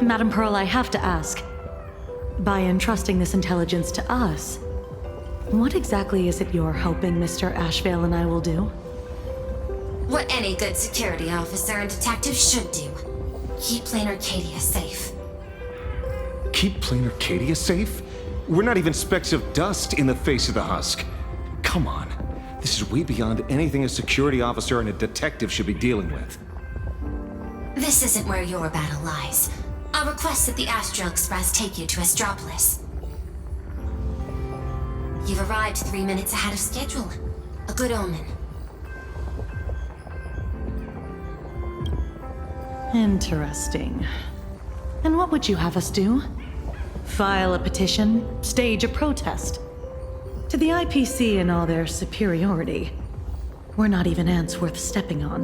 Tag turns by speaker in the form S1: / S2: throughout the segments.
S1: Madam Pearl, I have to ask. By entrusting this intelligence to us, what exactly is it you're hoping Mr. Ashvale and I will do?
S2: What any good security officer and detective should do. Keep Plain Arcadia safe.
S3: Keep Plain Arcadia safe? We're not even specks of dust in the face of the husk. Come on. This is way beyond anything a security officer and a detective should be dealing with.
S2: This isn't where your battle lies. I'll request that the Astral Express take you to Astropolis. You've arrived 3 minutes ahead of schedule. A good omen.
S1: Interesting. And what would you have us do? File a petition? Stage a protest? To the IPC and all their superiority, we're not even ants worth stepping on.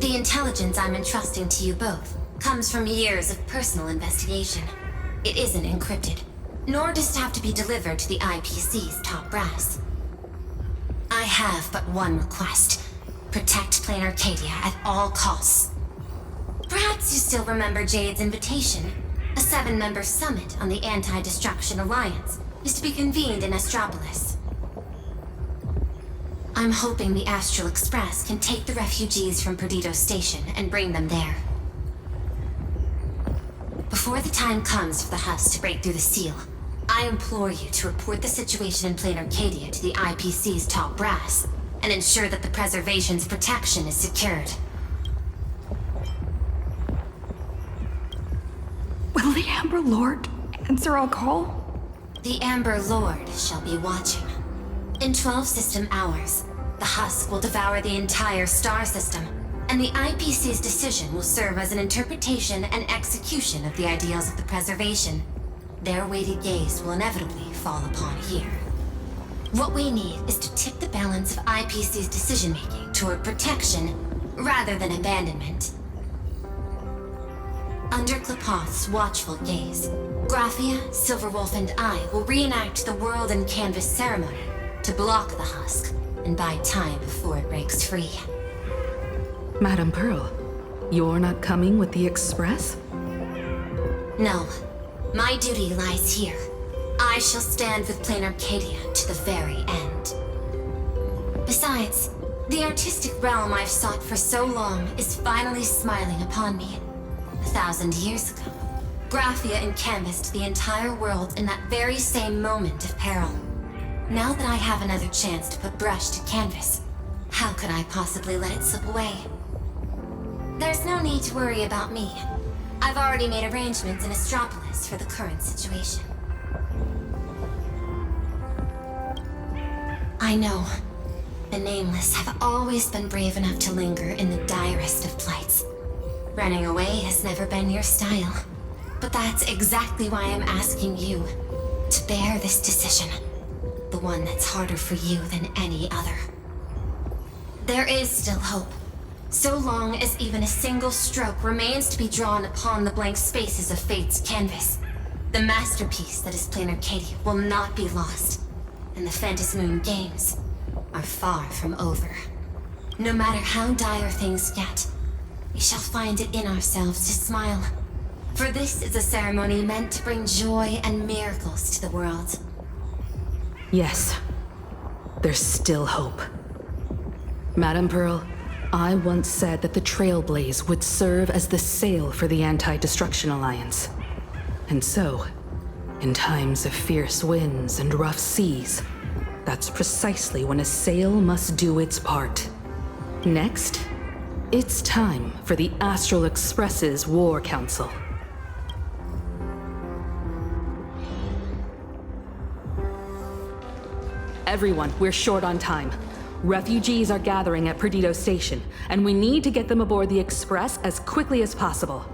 S2: The intelligence I'm entrusting to you both comes from years of personal investigation. It isn't encrypted, nor does it have to be delivered to the IPC's top brass. I have but one request. Protect Plain Arcadia at all costs. Perhaps you still remember Jade's invitation. A 7-member summit on the Anti-Destruction Alliance is to be convened in Astropolis. I'm hoping the Astral Express can take the refugees from Perdido Station and bring them there. Before the time comes for the husk to break through the seal, I implore you to report the situation in Plain Arcadia to the IPC's top brass and ensure that the preservation's protection is secured.
S4: Will the Amber Lord answer our call?
S2: The Amber Lord shall be watching. In 12 system hours, the husk will devour the entire star system, and the IPC's decision will serve as an interpretation and execution of the ideals of the preservation. Their weighted gaze will inevitably fall upon here. What we need is to tip the balance of IPC's decision-making toward protection rather than abandonment. Under Klapoth's watchful gaze, Graphia, Silverwolf, and I will reenact the World and Canvas ceremony to block the husk and buy time before it breaks free.
S5: Madam Pearl, you're not coming with the Express?
S2: No. My duty lies here. I shall stand with Plain Arcadia to the very end. Besides, the artistic realm I've sought for so long is finally smiling upon me. 1,000 years ago, Graphia encanvassed the entire world in that very same moment of peril. Now that I have another chance to put brush to canvas, how could I possibly let it slip away? There's no need to worry about me. I've already made arrangements in Astropolis for the current situation. I know. The Nameless have always been brave enough to linger in the direst of plights. Running away has never been your style. But that's exactly why I'm asking you to bear this decision. The one that's harder for you than any other. There is still hope. So long as even a single stroke remains to be drawn upon the blank spaces of fate's canvas, the masterpiece that is Plain Arcadia will not be lost, and the Phantasmoon Games are far from over. No matter how dire things get, we shall find it in ourselves to smile. For this is a ceremony meant to bring joy and miracles to the world.
S5: Yes. There's still hope. Madam Pearl, I once said that the Trailblaze would serve as the sail for the Anti-Destruction Alliance. And so, in times of fierce winds and rough seas, that's precisely when a sail must do its part. Next, it's time for the Astral Express's War Council. Everyone, we're short on time. Refugees are gathering at Perdido Station, and we need to get them aboard the Express as quickly as possible.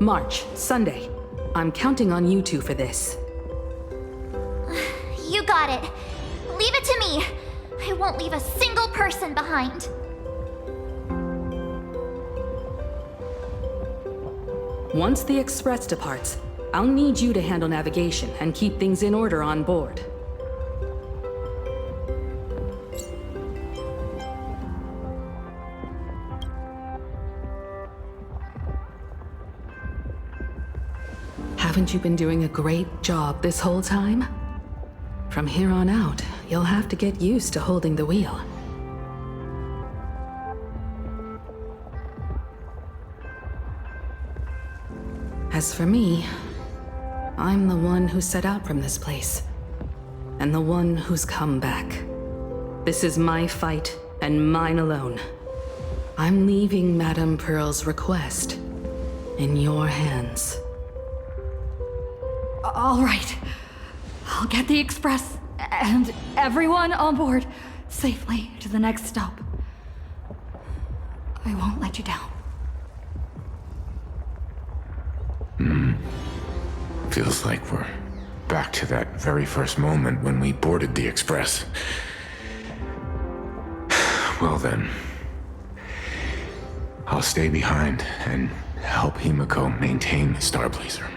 S5: March, Sunday. I'm counting on you two for this.
S6: You got it. Leave it to me. I won't leave a single person behind.
S5: Once the Express departs, I'll need you to handle navigation and keep things in order on board. Haven't you been doing a great job this whole time? From here on out, you'll have to get used to holding the wheel. As for me, I'm the one who set out from this place, and the one who's come back. This is my fight, and mine alone. I'm leaving Madame Pearl's request in your hands.
S4: All right. I'll get the express and everyone on board safely to the next stop. I won't let you down.
S7: Feels like we're back to that very first moment when we boarded the express. Well then, I'll stay behind and help Himiko maintain the Starblazer.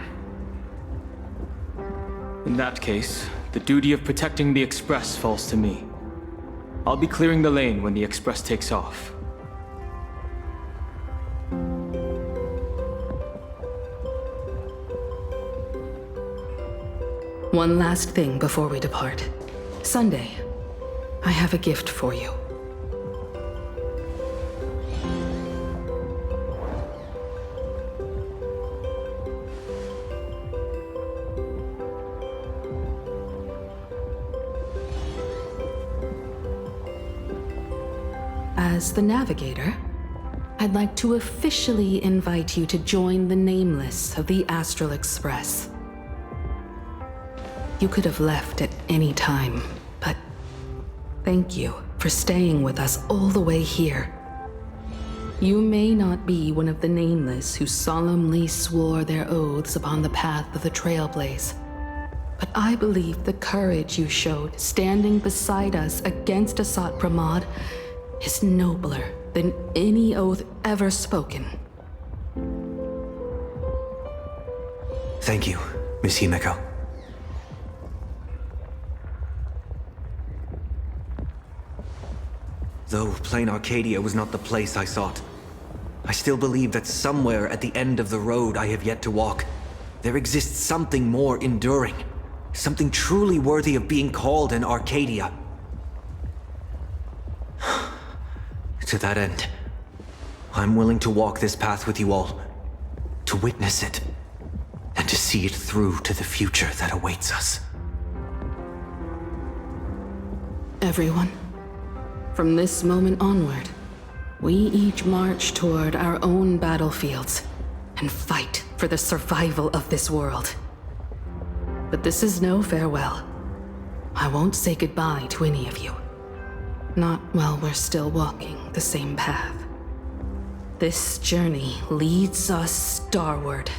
S8: In that case, the duty of protecting the Express falls to me. I'll be clearing the lane when the Express takes off.
S5: One last thing before we depart. Sunday, I have a gift for you. As the Navigator, I'd like to officially invite you to join the Nameless of the Astral Express. You could have left at any time, but thank you for staying with us all the way here. You may not be one of the Nameless who solemnly swore their oaths upon the path of the Trailblaze, but I believe the courage you showed standing beside us against Asat Pramod is nobler than any oath ever spoken.
S9: Thank you, Miss Himiko. Though Plain Arcadia was not the place I sought, I still believe that somewhere at the end of the road I have yet to walk, there exists something more enduring, something truly worthy of being called an Arcadia. To that end, I'm willing to walk this path with you all, to witness it, and to see it through to the future that awaits us.
S5: Everyone, from this moment onward, we each march toward our own battlefields and fight for the survival of this world. But this is no farewell. I won't say goodbye to any of you. Not while we're still walking the same path. This journey leads us starward.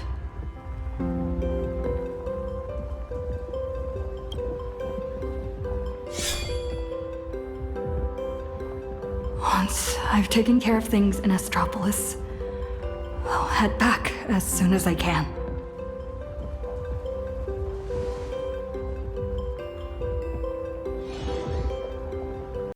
S4: Once I've taken care of things in Astropolis, I'll head back as soon as I can.